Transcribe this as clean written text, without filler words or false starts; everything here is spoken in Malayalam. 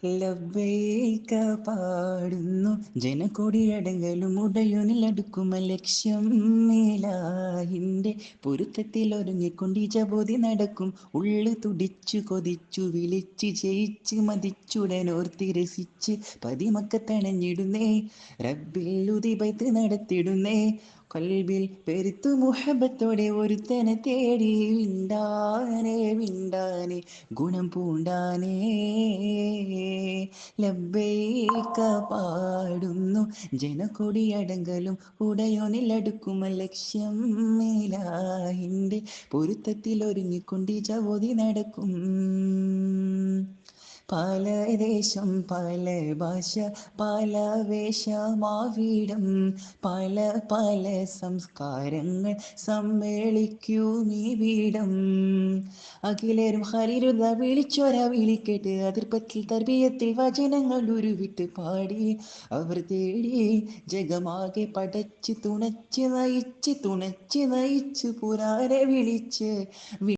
ലബ്ബൈക പാടുന്നു ജനകൊടിയടങ്ങലും ഉടയുനിലടുക്കുമ ലക്ഷ്യം മേലാഹിൻ്റെ പൊരുത്തത്തിൽ ഒരുങ്ങിക്കൊണ്ടി ജബോധി നടക്കും. ഉള്ളു തുടിച്ചു കൊതിച്ചു വിളിച്ച് ജയിച്ച് മതിച്ചുടനോർത്തി രസിച്ച് പതിമക്കത്തണഞ്ഞിടുന്നേ. റബ്ബിൽ ഉദിബൈത്ത് നടത്തിടുന്നേ. കൽബിൽ പെരുത്തു മുഹബത്തോടെ ഒരുത്തനെ തേടി വിണ്ടാനേ വിണ്ടാനേ ഗുണം പൂണ്ടാനേ. ലബ്ബൈക പാടുന്നു ജനകൊടിയടങ്കലും ഉടയോനിലടുക്കുമ ലക്ഷ്യം മേലാഹിൻ്റെ പൊരുത്തത്തിൽ ഒരുങ്ങിക്കൊണ്ടി ജവോതി നടക്കും. പല ദേശം പല ഭാഷ പല വേഷമാവിടം പല പല സംസ്കാരങ്ങൾ സമ്മേളിക്കുമീവിടം. അഖിലരും ഹരിരുത വിളിച്ചൊര വിളിക്കേട്ട് അതിർപ്പത്തിൽ തർബീയത്തിൽ വചനങ്ങൾ ഉരുവിട്ട് പാടി അവർ തേടി ജഗമാകെ പടച്ച് തുണച്ച് നയിച്ച് പുരാരെ വിളിച്ച്